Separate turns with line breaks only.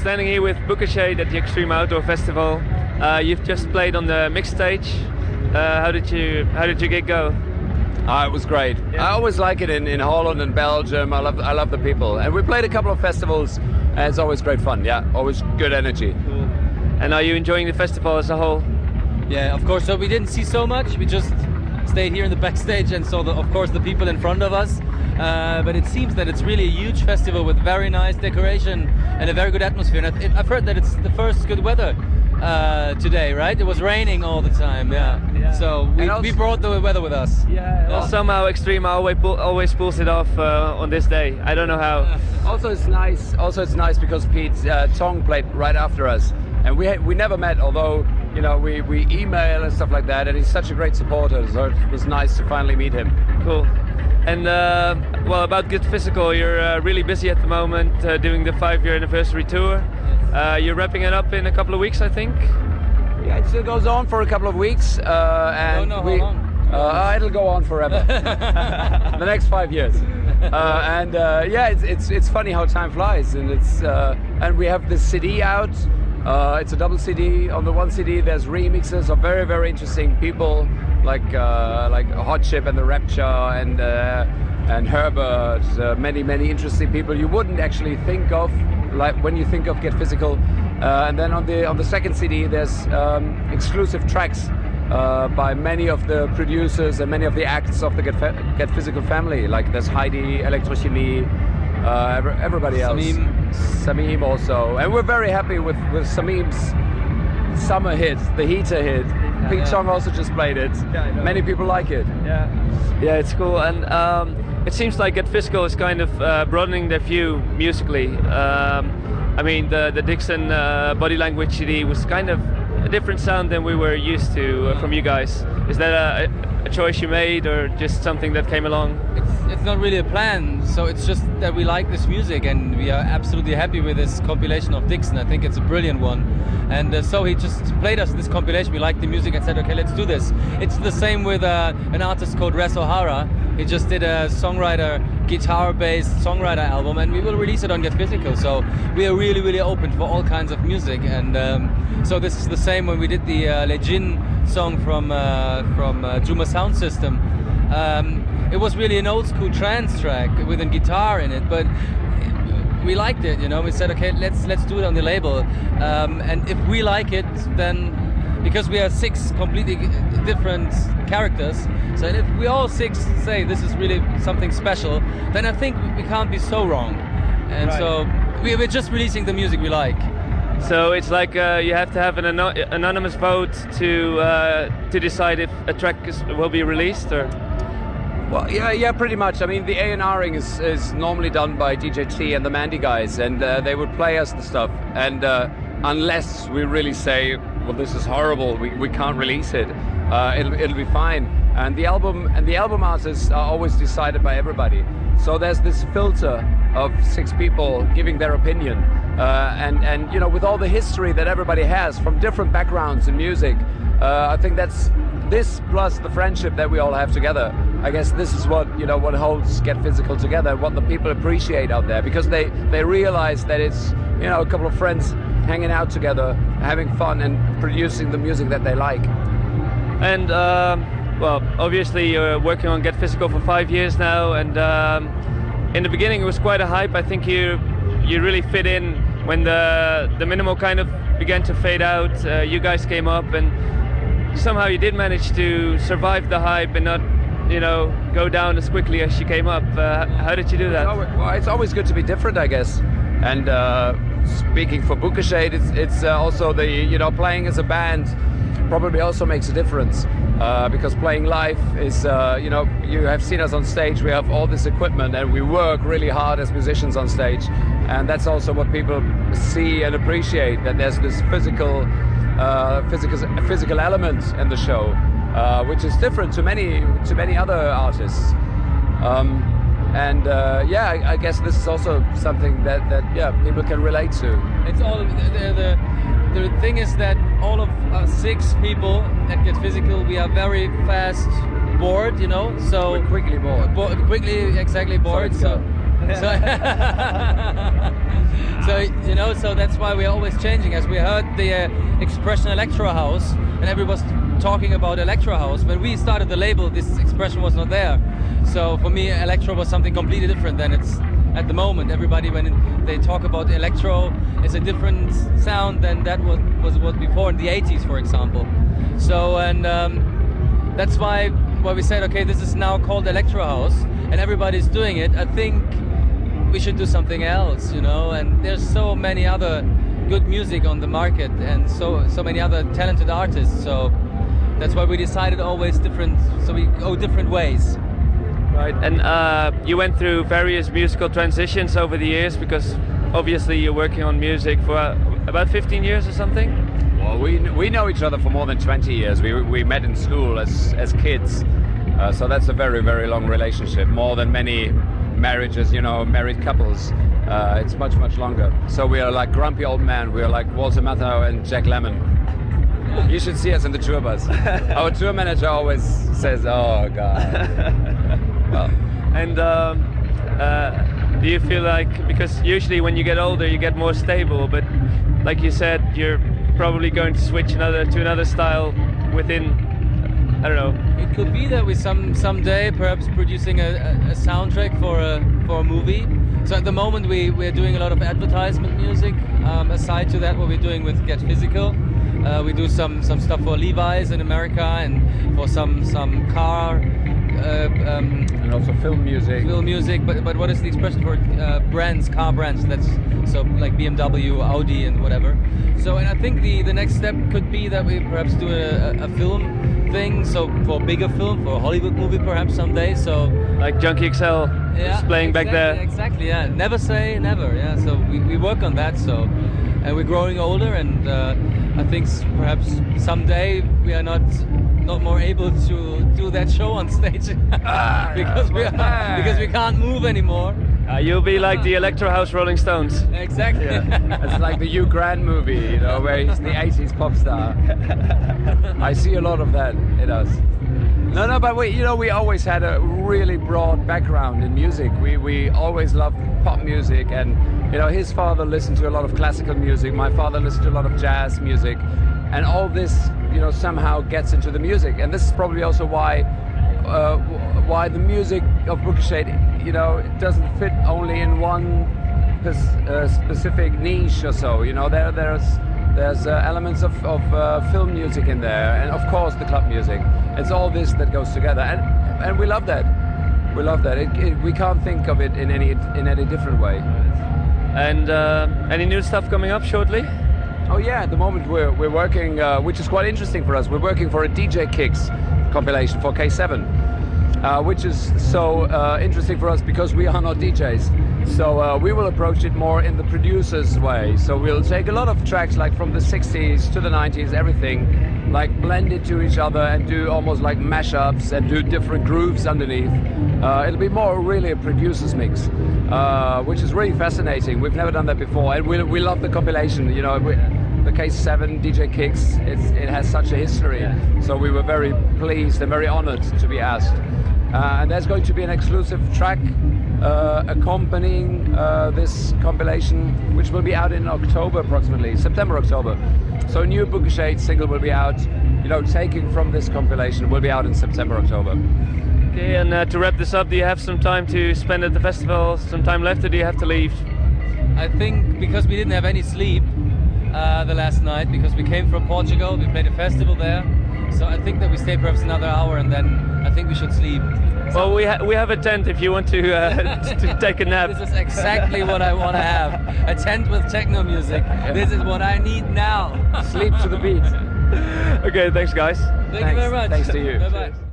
standing here with Booka Shade at the Extrema Outdoor Festival. You've just played on the mixed stage. How did your gig go?
It was great.
Yeah.
I always like it in Holland and Belgium. I love the people, and we played a couple of festivals, and it's always great fun. Yeah, always good energy.
Cool. And are you enjoying the festival as a whole?
Yeah, of course. So we didn't see so much. We just stayed here in the backstage and saw, of course, the people in front of us. But it seems that it's really a huge festival with very nice decoration and a very good atmosphere. And I've heard that it's the first good weather today, right? It was raining all the time. Yeah. So we brought the weather with us.
Yeah. Well, somehow Extrema always pulls it off on this day. I don't know how.
Also, it's nice because Pete Tong played right after us, and we never met, although we email and stuff like that, and he's such a great supporter, so it was nice to finally meet him.
Cool. And well, about Get Physical, you're really busy at the moment doing the 5-year anniversary tour. You're wrapping it up in a couple of weeks, I think.
Yeah, it still goes on for a couple of weeks, and
how long?
it'll go on forever. The next 5 years. Yeah, it's funny how time flies, and and we have this CD out. It's a double CD. On the one CD, there's remixes of very, very interesting people like Hot Chip and the Rapture and Herbert. Many interesting people you wouldn't actually think of, like when you think of Get Physical. And then on the second CD, there's exclusive tracks by many of the producers and many of the acts of the Get Physical family. Like there's Heidi, Electrochemie, everybody else. Samim also, and we're very happy with Samim's summer hit, the heater hit. Pete Tong also just played it. Many people like it.
Yeah, it's cool, and it seems like Get Physical is kind of broadening their view musically. I mean, the Dixon Body Language CD was kind of a different sound than we were used to from you guys. Is that a choice you made, or just something that came along?
It's not really a plan, so it's just that we like this music and we are absolutely happy with this compilation of Dixon. I think it's a brilliant one, and so he just played us this compilation. We liked the music and said, okay, let's do this. It's the same with an artist called Res O'Hara. He just did a guitar-based songwriter album, and we will release it on Get Physical. So we are really open for all kinds of music, and so this is the same when we did the Le Jin song from Juma Sound System. It was really an old school trance track with a guitar in it, but we liked it. We said, okay, let's do it on the label, and if we like it, then because we are 6 completely different characters, so if we all 6 say this is really something special, then I think we can't be so wrong. And right. So we're just releasing the music we like.
So it's like you have to have an anonymous vote to decide if a track will be released, or?
Well, yeah, pretty much. I mean, the A&Ring is normally done by DJ T and the Mandy guys, and they would play us the stuff. And unless we really say, well, this is horrible, we can't release it, it'll be fine. And the album artists are always decided by everybody. So there's this filter of 6 people giving their opinion, and with all the history that everybody has from different backgrounds in music, I think that's this plus the friendship that we all have together. I guess this is what holds Get Physical together, what the people appreciate out there, because they realize that it's a couple of friends hanging out together, having fun, and producing the music that they like.
And well, obviously you're working on Get Physical for 5 years now, and in the beginning it was quite a hype. I think you really fit in when the minimal kind of began to fade out. You guys came up, and somehow you did manage to survive the hype and not go down as quickly as you came up. How did you do that?
Well, it's always good to be different, I guess. And speaking for Booka Shade, it's also the playing as a band probably also makes a difference, because playing live is you have seen us on stage. We have all this equipment and we work really hard as musicians on stage, and that's also what people see and appreciate, that there's this physical element in the show, which is different to many other artists. I guess this is also something that people can relate to.
It's all the thing is that all of us 6 people at Get Physical, we are very fast bored, so
we're quickly bored.
Exactly bored. So So you know, so that's why we're always changing. As we heard the expression electro house, and everybody was talking about electro house. When we started the label, this expression was not there. So for me, electro was something completely different than it's at the moment. Everybody, when they talk about electro, it's a different sound than that was before in the 80s, for example. So, and that's why we said, okay, this is now called electro house, and everybody's doing it. I think we should do something else, you know. And there's so many other good music on the market, and so many other talented artists. So that's why we decided always different. So we go different ways.
Right, and you went through various musical transitions over the years, because obviously you're working on music for about 15 years or something?
Well, we know each other for more than 20 years. We met in school as kids, so that's a very, very long relationship, more than many marriages, you know, married couples. It's much, much longer. So we are like grumpy old men. We are like Walter Matthau and Jack Lemmon. You should see us in the tour bus. Our tour manager always says, "Oh God."
Well, and do you feel like, because usually when you get older you get more stable, but like you said, you're probably going to switch to another style within, I don't know.
It could be that we someday perhaps producing a soundtrack for a movie. So at the moment we're doing a lot of advertisement music. Aside to that, what we're doing with Get Physical, we do some stuff for Levi's in America, and for some car.
And also film music.
Film music, but what is the expression for brands, car brands? That's so like BMW, Audi, and whatever. So, and I think the next step could be that we perhaps do a film thing. So for a bigger film, for a Hollywood movie, perhaps someday. So
like Junkie XL, just playing back there.
Exactly. Yeah. Never say never. Yeah. So we work on that. So, and we're growing older, and I think perhaps someday we are not more able to do that show on stage because we can't move anymore.
You'll be like the Electro House Rolling Stones.
Exactly.
Yeah. It's like the Hugh Grant movie, you know, where he's the 80s pop star. I see a lot of that in us. No, but we always had a really broad background in music. We always loved pop music, and you know, his father listened to a lot of classical music. My father listened to a lot of jazz music, and all this, you know, somehow gets into the music. And this is probably also why the music of Booka Shade, you know, it doesn't fit only in one specific niche or so. You know, there's elements of film music in there, and of course the club music. It's all this that goes together, and we love that. We love that. We can't think of it in any different way.
And any new stuff coming up shortly?
Oh yeah, at the moment we're working, which is quite interesting for us. We're working for a DJ Kicks compilation for K7, which is so interesting for us because we are not DJs. So we will approach it more in the producer's way. So we'll take a lot of tracks like from the 60s to the 90s, everything, like blend it to each other and do almost like mashups and do different grooves underneath. It'll be more really a producer's mix, which is really fascinating. We've never done that before, and we love the compilation. You know, the K7 DJ Kicks, it has such a history. So we were very pleased and very honored to be asked. And there's going to be an exclusive track accompanying this compilation, which will be out in October approximately, September, October. So a new Booka Shade single will be out, you know, taking from this compilation, will be out in September, October.
Okay, and to wrap this up, do you have some time to spend at the festival, some time left, or do you have to leave?
I think because we didn't have any sleep the last night, because we came from Portugal, we played a festival there, so I think that we stay perhaps another hour, and then I think we should sleep.
Well, we have a tent if you want to to take a nap.
This is exactly what I want to have. A tent with techno music. This is what I need now.
Sleep to the beat.
Okay, thanks guys.
Thank you very much.
Thanks to you.
Bye-bye.